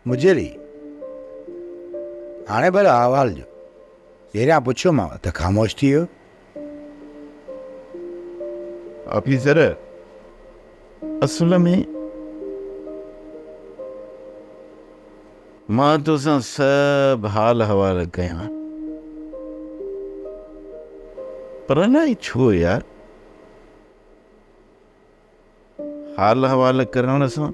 मुजेरी हाणे भले अहवाल जो पहिरियां पुछियोमांव त ख़ामोश थी वियो। ऑफिसर, असल में मां तोसां सभु हाल हवाल कयां, पर अलाए छो यार हाल हवाल करण सां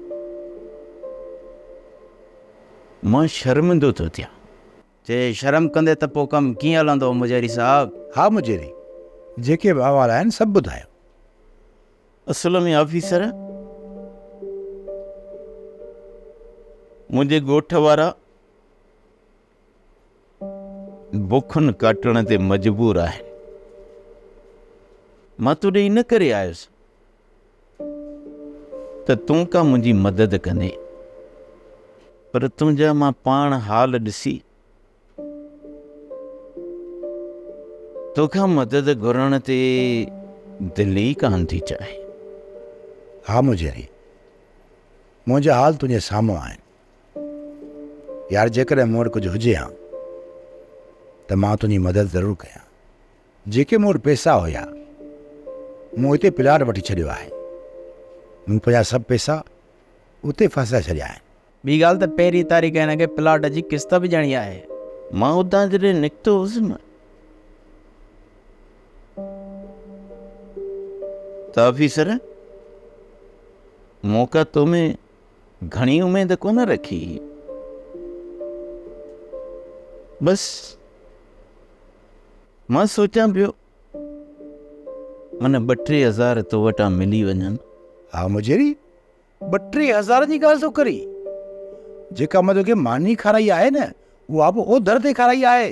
मां शर्मिंदो थो थियां। जे शर्म कंदे त पोइ कमु कीअं हलंदो मुजेरी साहब? हा मुजेरी, जेके बि अहवाल आहिनि सभु ॿुधायो। असल में ऑफिसर, मुंहिंजे ॻोठ वारा बुखुनि काटण ते मजबूर आहिनि। मां तोॾे इन करे आयुसि त तूं का मुंहिंजी मदद कंदे, पर तुंहिंजा मां पाण हाल ॾिसी तोखां मदद घुरण ते दिलि ई कान थी चाहे। हा मुजेरी, मुंहिंजा हाल तुंहिंजे साम्हूं आहिनि यार। जेकॾहिं मूं वटि कुझु हुजे हा त मां तुंहिंजी मदद ज़रूरु कयां। जेके मूं वटि पैसा हुया मूं हिते प्लाट वठी छॾियो आहे। मूं पंहिंजा सभु पैसा उते फसाए छॾिया आहिनि। ॿी ॻाल्हि त पहिरीं तारीख़ हिनखे प्लाट जी किस्त बि ॾियणी आहे। मां उतां जॾहिं निकितो हुउसि न त ऑफिसर, मौका तो में घणी उमेद कोन रखी। बस मां सोचां पियो मन 2-3 हज़ार तो वटां मिली वञनि। हा मुजेरी, 2-3 हज़ार जी ॻाल्हि थो करी? जेका मां तोखे मानी खाराई आहे न, उहा बि ओधर ते खाराई आहे।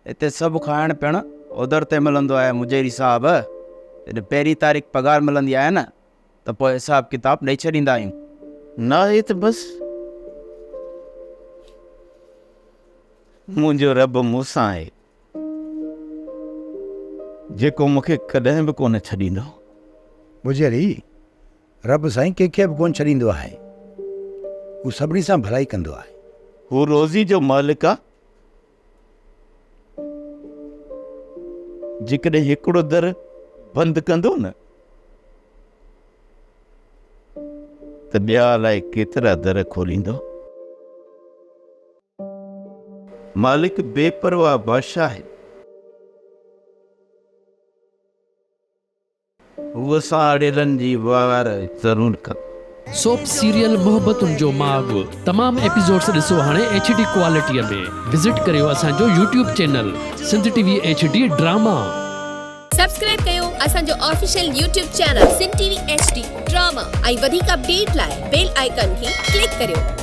हिते सभु खाइण पिण ओधर ते मिलंदो आहे मुजेरी साहब। जॾहिं पहिरीं तारीख़ पगार मिलंदी आहे न त पोइ हिसाब किताब ॾेई छॾींदा आहियूं। न आहे त बस मुंहिंजो रब मूंसां आहे, जेको मूंखे कॾहिं बि कोन छॾींदो। मुजेरी, रब साईं कंहिंखे बि कोन छॾींदो आहे। हू सभिनी सां भलाई कंदो आहे। हू रोज़ी जो मालिक आहे। जेकॾहिं हिकिड़ो दर बंदि कंदो न त ॿिया अलाए केतिरा दर खोलींदो। मालिक बेपरवाह बादशाह आहे। उहो साड़ेलनि जी वार ज़रूरु कर। सोप सीरियल मोहब्बतुनि जो माॻु तमामु एपिसोड्स ॾिसो हाणे HD क्वालिटीअ में। विज़िट करियो असांजो YouTube channel Sindh TV HD drama. Subscribe कयो असांजो official YouTube channel Sindh TV HD drama ऐं वधीक अपडेट लाइ बेल आइकन खे क्लिक करियो।